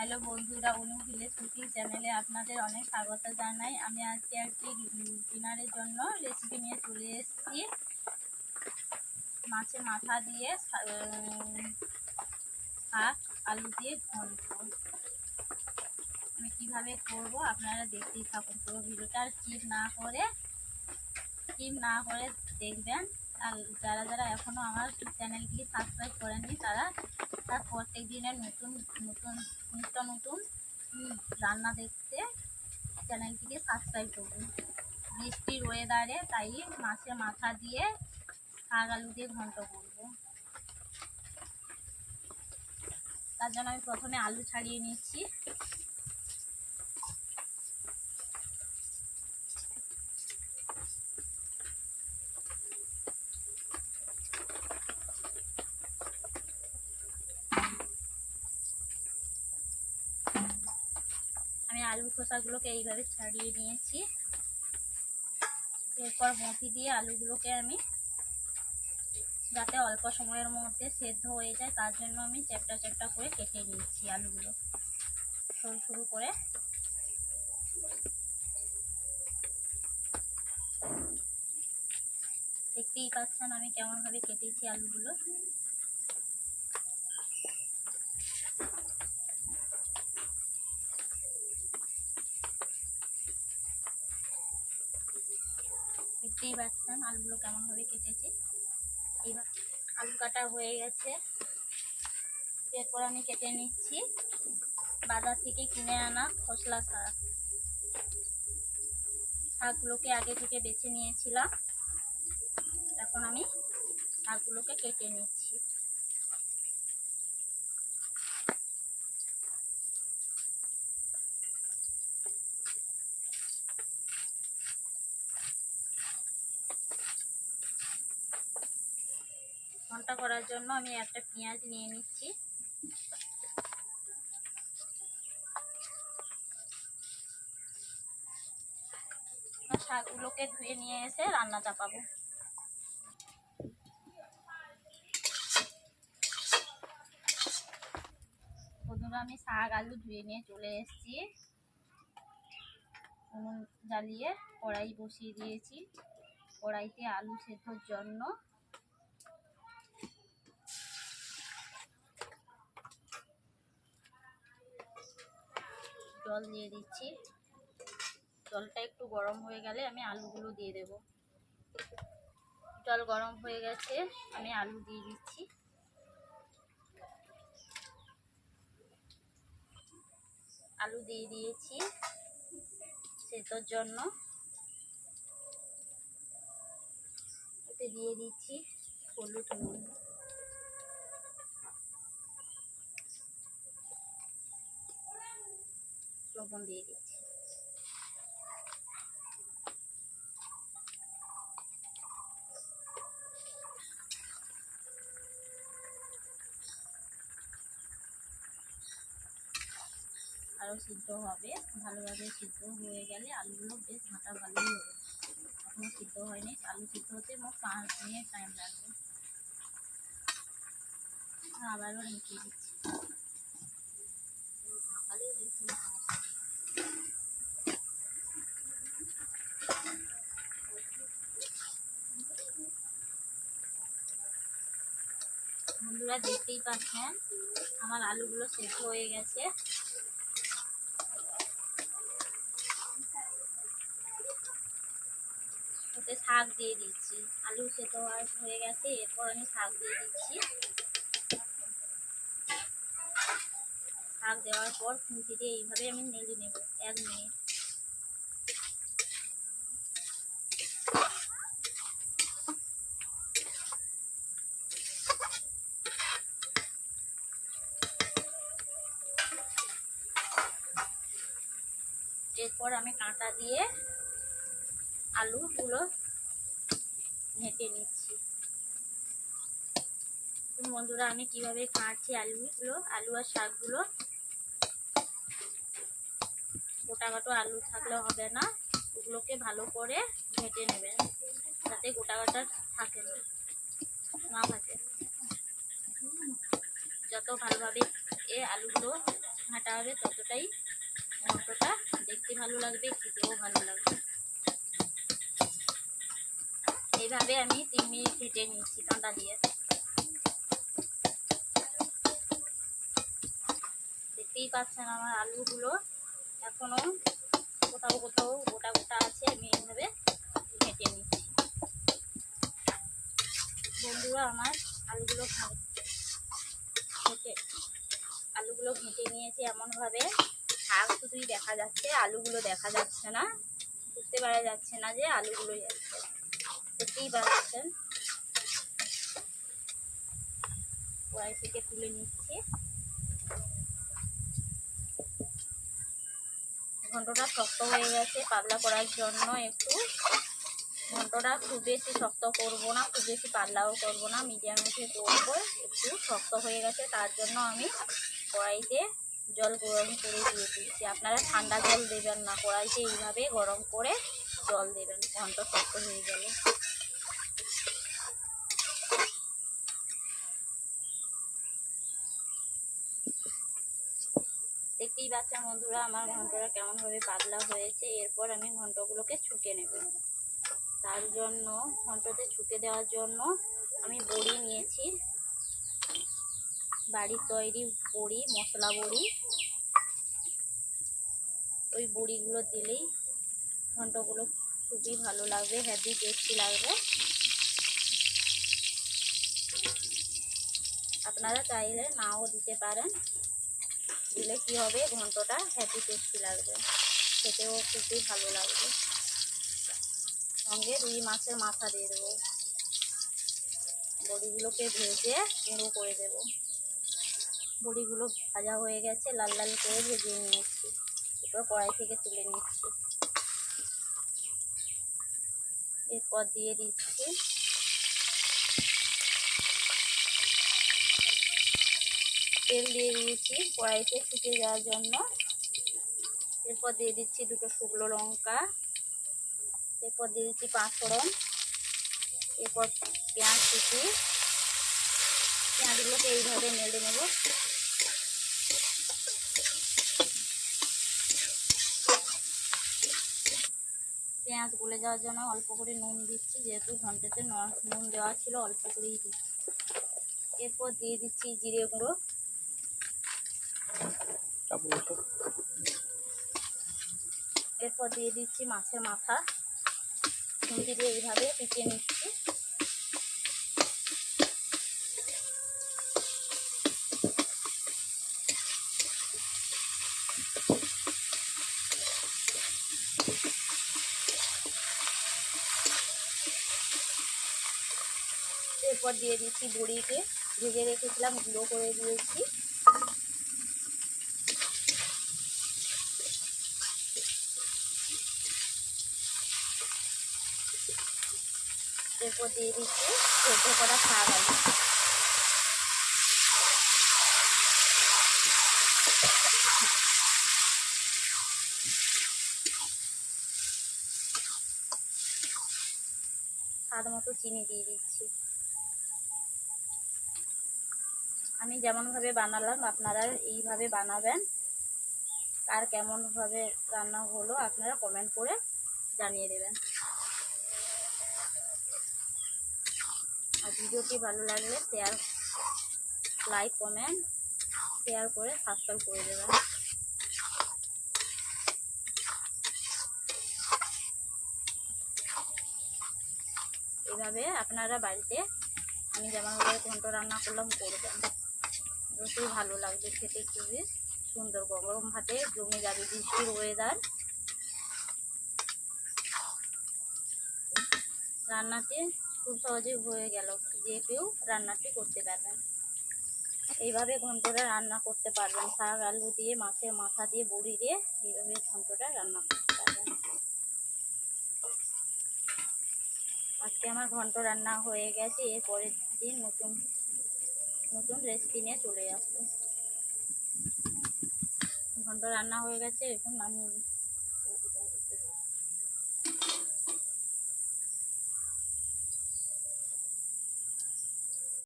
Hello বন্ধুরা, অনু village cooking চ্যানেলে আপনাদের অনেক স্বাগত জানাই। আমি আজকে একটি ডিনারের জন্য রেসিপি নিয়ে চলে এসেছি। মাছের মাথা দিয়ে শাক আলু দিয়ে ঘন্ট। আমি কীভাবে করব আপনারা দেখতেই থাকুন পুরো ভিডিওটা, আর স্কিপ না করে দেখবেন। আর যারা যারা এখনও আমার চ্যানেলটি সাবস্ক্রাইব করেননি তারা প্রত্যেক দিনের নতুন রান্না দেখতে চ্যানেলটিকে সাবস্ক্রাইব করুন। বৃষ্টির ওয়েদারে তাই মাছের মাথা দিয়ে শাক আলু দিয়ে ঘন্ট করব। তার জন্য আমি প্রথমে আলু ছাড়িয়ে নিচ্ছি। আমি আলু খোসাগুলোকে এইভাবে ছাড়িয়ে নিয়েছি। এরপর মথি দিয়ে আলুগুলোকে আমি যাতে অল্প সময়ের মধ্যে সেদ্ধ হয়ে যায় তার জন্য আমি চ্যাপটা চ্যাপটা করে কেটে নিচ্ছি। আলুগুলো সরু সরু করে দেখতেই পাচ্ছেন আমি কেমনভাবে কেটেছি আলুগুলো। দেখতেই পাচ্ছেন আলুগুলো কেমনভাবে কেটেছি। এইবার আলু কাটা হয়ে গেছে। এরপর আমি কেটে নিচ্ছি বাজার থেকে কিনে আনা খোসলা শাক। শাকগুলোকে আগে থেকে বেছে নিয়েছিলাম, এখন আমি শাকগুলোকে কেটে নিচ্ছি। ঘন্টা করার জন্য আমি একটা পেঁয়াজ নিয়ে নিচ্ছি। শাকগুলোকে ধুয়ে নিয়ে এসে রান্না চাপাবো। বন্ধুরা, আমি শাক আলু ধুয়ে নিয়ে চলে এসেছি। উনুন জ্বালিয়ে কড়াই বসিয়ে দিয়েছি। কড়াইতে আলু সেদ্ধর জন্য জল দিয়ে দিচ্ছি। জলটা একটু গরম হয়ে গেলে আমি আলুগুলো দিয়ে দেব। জল গরম হয়ে গেছে, আমি আলু দিয়ে দিচ্ছি। আলু দিয়ে দিয়েছি সেদ্ধর জন্য। এতে দিয়ে দিচ্ছি হলুদ নুন। লবণ দিয়ে দিচ্ছি। আরও সিদ্ধ হবে, ভালোভাবে সিদ্ধ হয়ে গেলে আলুগুলো বেশ ভাটা ভালোই হবে। এখনও সিদ্ধ হয়নি, আলু সিদ্ধ হতে মোট 5 মিনিট টাইম লাগবে। আবারও মিশিয়ে দিচ্ছি। বন্ধুরা, দেখতেই পাচ্ছেন আমার আলুগুলো সেদ্ধ হয়ে গেছে। ওতে শাক দিয়ে দিচ্ছি। আলু সেদ্ধ হয়ে গেছে, এরপর আমি শাক দিয়ে দিচ্ছি। শাক দেওয়ার পর খুন্তি দিয়ে এইভাবে আমি নেড়ে নেব 1 মিনিট। এরপর আমি কাঁটা দিয়ে আলুগুলো ঘেঁটে নিচ্ছি। বন্ধুরা, আমি কিভাবে কাটছি আলু আর শাকগুলো। গোটা আলু থাকলে হবে না, ওগুলোকে ভালো করে ঘেঁটে নেবেন যাতে গোটা থাকে না থাকে। যত ভালোভাবে আলুগুলো ঘাঁটা হবে ততটাই ঘন্টটা দেখতে ভালো লাগবে, খেতেও ভালো লাগবে। এইভাবে আমি 3 মিনিট ভেজে নিচ্ছি কাঁটা দিয়ে। দেখতেই পাচ্ছেন আমার আলুগুলো এখনো কোথাও কোথাও গোটা গোটা আছে, আমি এইভাবে ভেজে নিচ্ছি। বন্ধুরা আমার আলুগুলো ভেজে নিয়েছি এমনভাবে, শাক শুধুই দেখা যাচ্ছে, আলুগুলো দেখা যাচ্ছে না, বুঝতে পারা যাচ্ছে না যে আলুগুলোই আছে। দেখতেই পাচ্ছেন কড়াই থেকে তুলে নিচ্ছি। ঘন্টটা শক্ত হয়ে গেছে, পাতলা করার জন্য একটু ঘন্টটা খুব বেশি শক্ত করব না, খুব বেশি পাতলাও করব না, মিডিয়ামে করবো। একটু শক্ত হয়ে গেছে তার জন্য আমি কড়াইতে জল গরম করে দিয়ে দিচ্ছি। আপনারা ঠান্ডা জল দেবেন না, কড়াইতে এইভাবে গরম করে জল দেবেন ঘন্ট শক্ত হয়ে গেলে। দেখতেই পাচ্ছেন বন্ধুরা আমার ঘন্টটা কেমনভাবে পাতলা হয়েছে। এরপর আমি ঘন্টগুলোকে ছুঁকে নেব। তার জন্য ঘন্টতে ছুঁকে দেওয়ার জন্য আমি বড়ি নিয়েছি, বাড়ির তৈরি বড়ি, মশলা বড়ি। ওই বড়িগুলো দিলেই ঘন্টগুলো খুবই ভালো লাগবে, হেভি টেস্টি লাগবে। আপনারা চাইলে নাও দিতে পারেন, দিলে কি হবে ঘন্টটা হেভি টেস্টি লাগবে, খেতেও খুবই ভালো লাগবে। সঙ্গে রুই মাছের মাথা দিয়ে দেবো। বড়িগুলোকে ভেজে গুঁড়ো করে দেব। বড়িগুলো ভাজা হয়ে গেছে, লাল লাল করে ভেজে নিয়েছি। এরপর কড়াই থেকে তুলে নিচ্ছি। এরপর দিয়ে দিচ্ছি তেল, দিয়ে দিয়েছি কড়াইতে ফুটে যাওয়ার জন্য। এরপর দিয়ে দিচ্ছি 2টো শুকনো লঙ্কা, এরপর দিয়ে দিচ্ছি 5 ফোড়ন, এরপর পেঁয়াজ কুচি। পেঁয়াজগুলোকে এইভাবে নেড়ে নেব। পেঁয়াজ গলে যাওয়ার জন্য অল্প করে নুন দিচ্ছি, যেহেতু ঘন্টাতে নুন দেওয়া ছিল অল্প করেই দিচ্ছি। এরপর দিয়ে দিচ্ছি জিরে গুঁড়ো, এরপর দিয়ে দিচ্ছি মাছের মাথা, খুন্তি দিয়ে এইভাবে পিটিয়ে নিচ্ছি। এরপর দিয়ে দিচ্ছি বড়িকে ভেজে রেখেছিলাম, গুঁড়ো করে দিয়েছি। এরপর দিয়ে দিচ্ছি সেদ্ধ করা শাক আলু। স্বাদ মতো চিনি দিয়ে দিচ্ছি। আমি যেমনভাবে বানালাম আপনারা এইভাবে বানাবেন। আর কেমনভাবে রান্না হলো আপনারা কমেন্ট করে জানিয়ে দেবেন। আর ভিডিওটি ভালো লাগলে লাইক কমেন্ট শেয়ার করে সাবস্ক্রাইব করে দেবেন। এইভাবে আপনারা বাড়িতে আমি যেমনভাবে ঘন্ট রান্না করলাম করবেন, খুবই ভালো লাগবে খেতে, খুবই সুন্দর। গরম ভাতে জমে যাবে, বৃষ্টির ওয়েদার। রান্নাটি খুব সহজে হয়ে গেল, যে কেউ রান্নাটি করতে পারবেন। এইভাবে ঘন্টটা রান্না করতে পারবেন, শাক আলু দিয়ে, মাছের মাথা দিয়ে, বড়ি দিয়ে এইভাবে ঘন্টটা রান্না করতে পারবেন। আজকে আমার ঘন্ট রান্না হয়ে গেছে, এর পরের দিন নতুন নতুন রেসিপি নিয়ে চলে আসবো। ঘন্ট রান্না হয়ে গেছে, এখন নামিয়ে